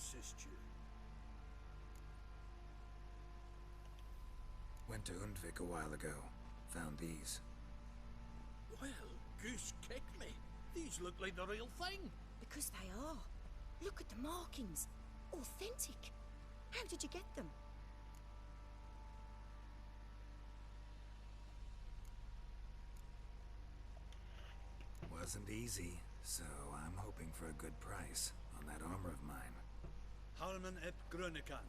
assist you? Went to Undvik a while ago. Found these. Well, goose kick me. These look like the real thing. Because they are. Look at the markings. Authentic. How did you get them? Wasn't easy, so I'm hoping for a good price on that armor of mine. Harman ep Grönekan,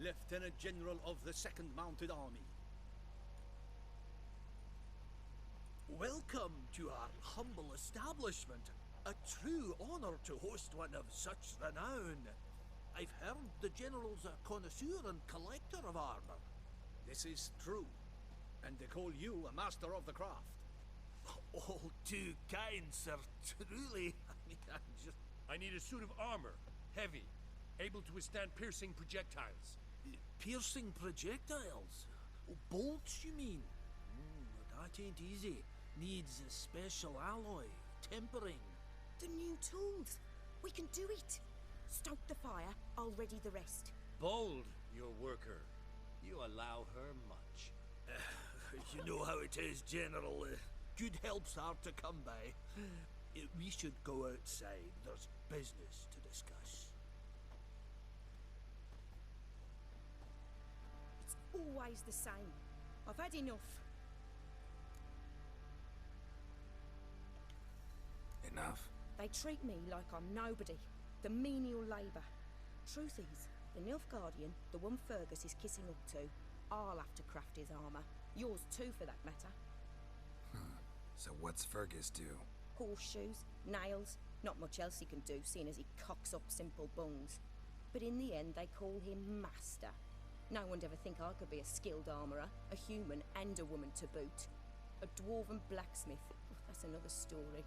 Lieutenant General of the 2nd Mounted Army. Welcome to our humble establishment. A true honor to host one of such renown. I've heard the General's a connoisseur and collector of armor. This is true, and they call you a master of the craft. All too kind, sir, truly. I need a suit of armor, heavy, able to withstand piercing projectiles. Piercing projectiles? Oh, bolts, you mean? That ain't easy. Needs a special alloy, tempering. The new tools. We can do it. Stoke the fire, I'll ready the rest. Bold, your worker. You allow her much. You know how it is, General. Good help's hard to come by. We should go outside. There's business to discuss. It's always the same. I've had enough. Enough? They treat me like I'm nobody. The menial labour. Truth is, the Nilfgaardian, the one Fergus is kissing up to, I'll have to craft his armour. Yours too, for that matter. So what's Fergus do? Horseshoes, nails, not much else he can do, seeing as he cocks up simple bungs. But in the end, they call him Master. No one'd ever think I could be a skilled armourer, a human and a woman to boot. A dwarven blacksmith, that's another story.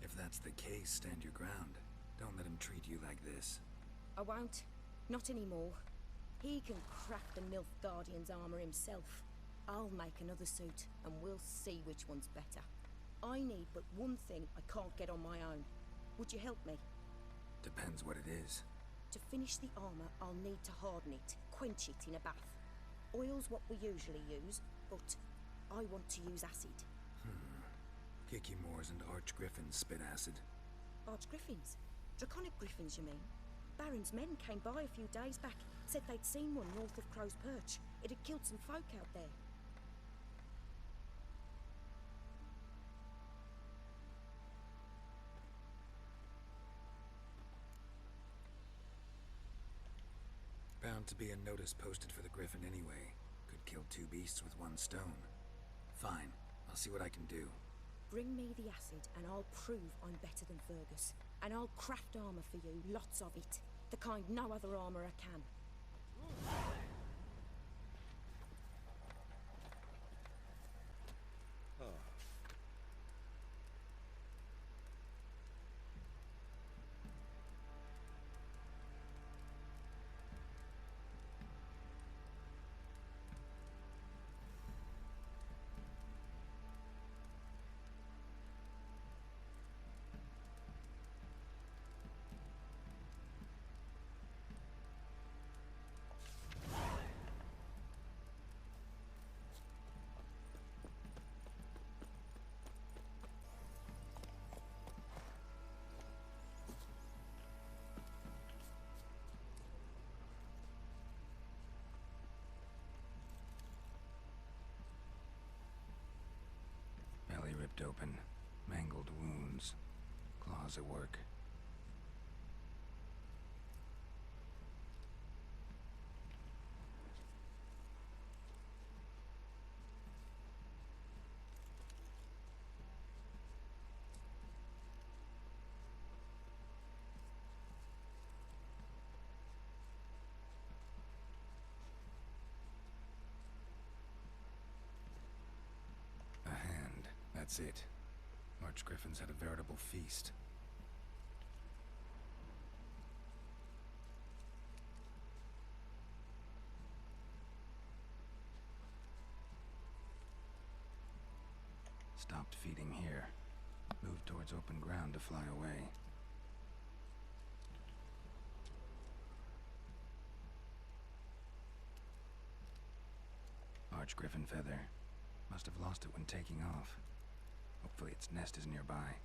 If that's the case, stand your ground. Don't let him treat you like this. I won't. Not anymore. He can craft the Nilfgaardian's armour himself. I'll make another suit, and we'll see which one's better. I need but one thing I can't get on my own. Would you help me? Depends what it is. To finish the armour, I'll need to harden it, quench it in a bath. Oil's what we usually use, but I want to use acid. Kicky Moors and Arch Griffins spit acid. Arch Griffins? Draconic Griffins, you mean? Baron's men came by a few days back, said they'd seen one north of Crow's Perch. It had killed some folk out there. Bound to be a notice posted for the Griffin anyway. Could kill two beasts with one stone. Fine, I'll see what I can do. Bring me the acid and I'll prove I'm better than Fergus. And I'll craft armour for you, lots of it. The kind no other armourer can. Belly ripped open. Mangled wounds. Claws at work. A hand. That's it. Arch Griffins had a veritable feast. Stopped feeding here. Moved towards open ground to fly away. Large Griffin feather. Must have lost it when taking off. Hopefully its nest is nearby.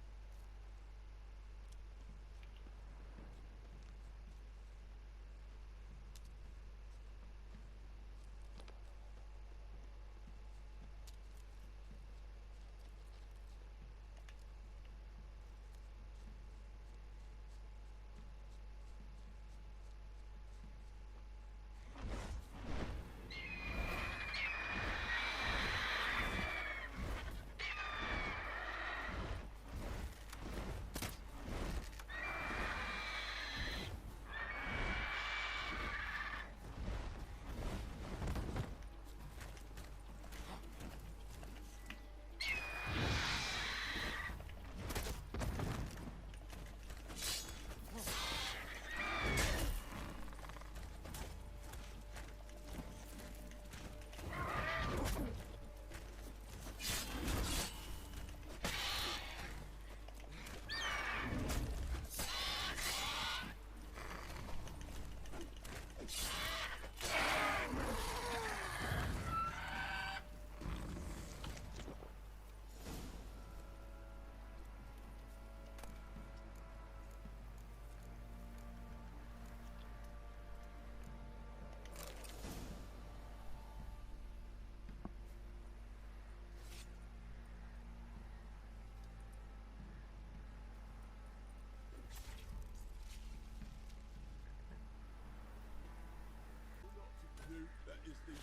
That is the...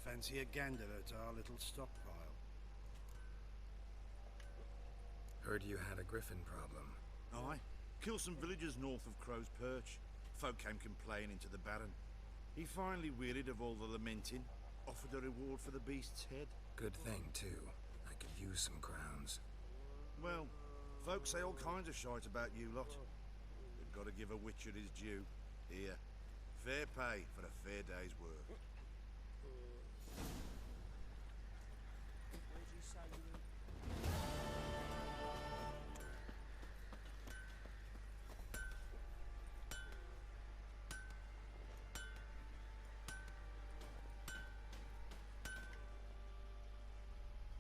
Fancy a gander at our little stockpile. Heard you had a Griffin problem. Aye. Killed some villagers north of Crow's Perch. Folk came complaining to the Baron. He finally wearied of all the lamenting, offered a reward for the beast's head. Good thing, too. I could use some crowns. Well, folks say all kinds of shite about you lot. We've got to give a witcher his due. Here, fair pay for a fair day's work.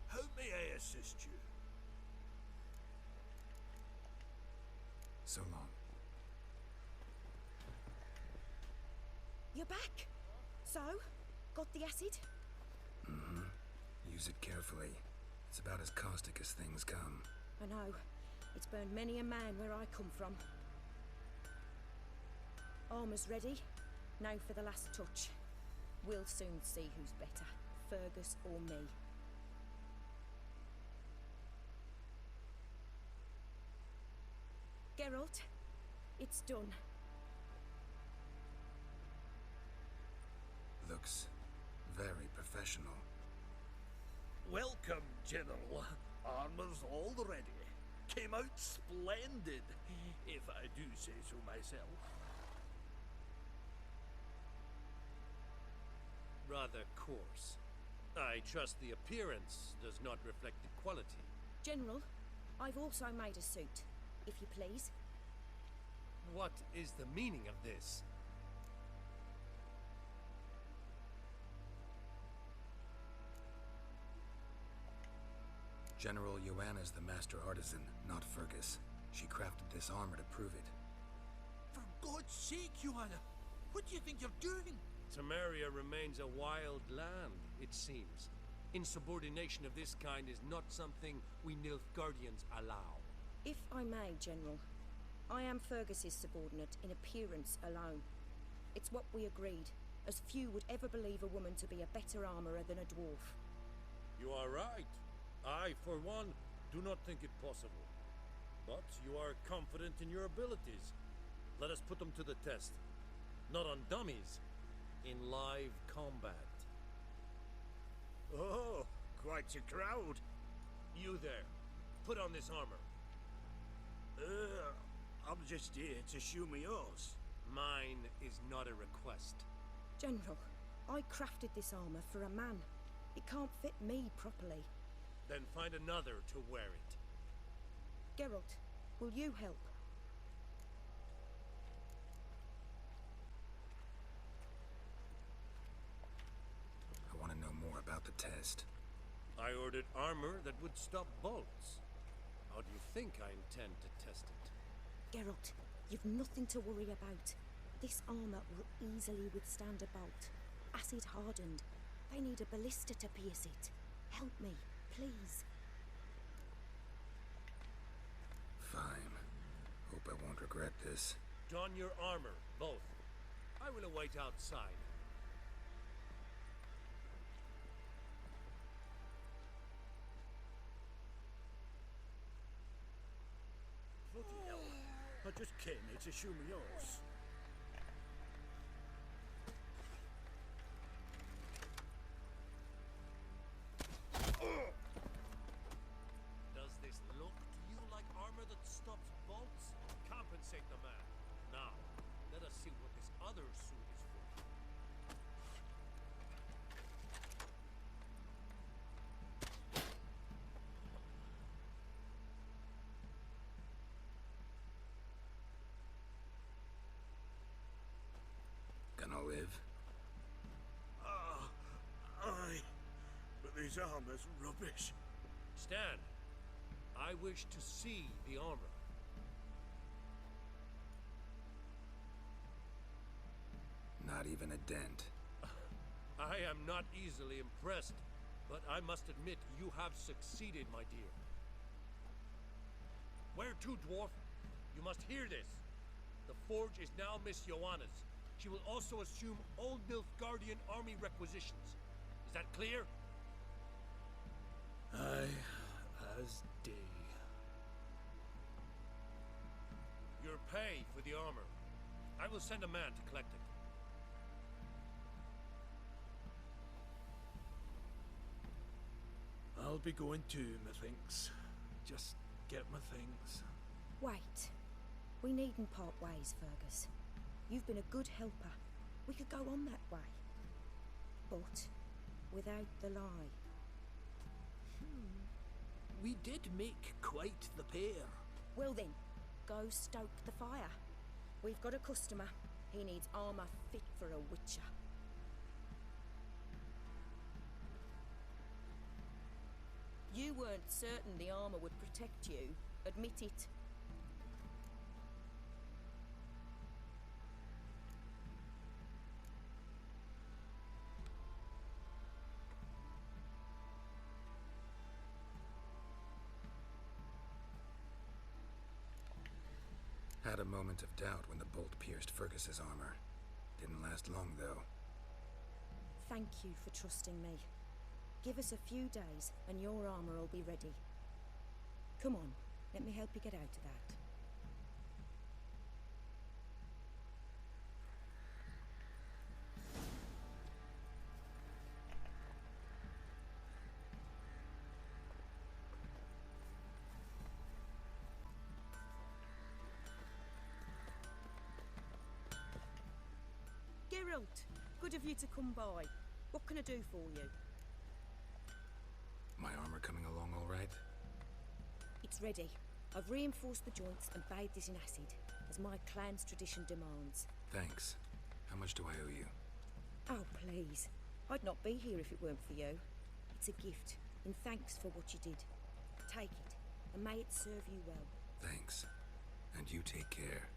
How may I assist you? So long. You're back. So, got the acid? Use it carefully. It's about as caustic as things come. I know. It's burned many a man where I come from. Armor's ready. Now for the last touch. We'll soon see who's better, Fergus or me. Geralt, it's done. Looks very professional. Welcome, General. Armor's all ready. Came out splendid, if I do say so myself. Rather coarse. I trust the appearance does not reflect the quality. General, I've also made a suit, if you please. What is the meaning of this? General Joanna's the master artisan, not Fergus. She crafted this armor to prove it. For God's sake, Joanna, what do you think you're doing? Temeria remains a wild land, it seems. Insubordination of this kind is not something we Nilfgaardians allow. If I may, General, I am Fergus's subordinate in appearance alone. It's what we agreed, as few would ever believe a woman to be a better armorer than a dwarf. You are right. I, for one, do not think it possible. But you are confident in your abilities. Let us put them to the test. Not on dummies, in live combat. Oh, quite a crowd. You there, put on this armor. I'm just here to show me yours. Mine is not a request. General, I crafted this armor for a man. It can't fit me properly. Then find another to wear it. Geralt, will you help? I want to know more about the test. I ordered armor that would stop bolts. How do you think I intend to test it? Geralt, you've nothing to worry about. This armor will easily withstand a bolt. Acid hardened. They need a ballista to pierce it. Help me, please. Fine. Hope I won't regret this. Don your armor, both. I will await outside. Bloody hell. I just came here to show me yours. Does this look to you like armor that stops bolts? Compensate the man. Now, let us see what this other suit is for. Gonna live? Aye. But these armor's rubbish. Stand. I wish to see the armor. Not even a dent. I am not easily impressed, but I must admit you have succeeded, my dear. Where to, dwarf? You must hear this. The forge is now Miss Joanna's. She will also assume Old Nilfgaardian army requisitions. Is that clear? Aye, as day. Your pay for the armor. I will send a man to collect it. I'll be going too, methinks. Just get my things. Wait. We needn't part ways, Fergus. You've been a good helper. We could go on that way. But without the lie. We did make quite the pair. Well then, go stoke the fire. We've got a customer. He needs armor fit for a witcher. You weren't certain the armor would protect you. Admit it. Had a moment of doubt when the bolt pierced Fergus's armor. Didn't last long, though. Thank you for trusting me. Give us a few days and your armor will be ready. Come on, let me help you get out of that. Geralt, good of you to come by. What can I do for you? My armor coming along all right? It's ready. I've reinforced the joints and bathed it in acid, as my clan's tradition demands. Thanks. How much do I owe you? Oh, please. I'd not be here if it weren't for you. It's a gift, in thanks for what you did. Take it, and may it serve you well. Thanks. And you take care.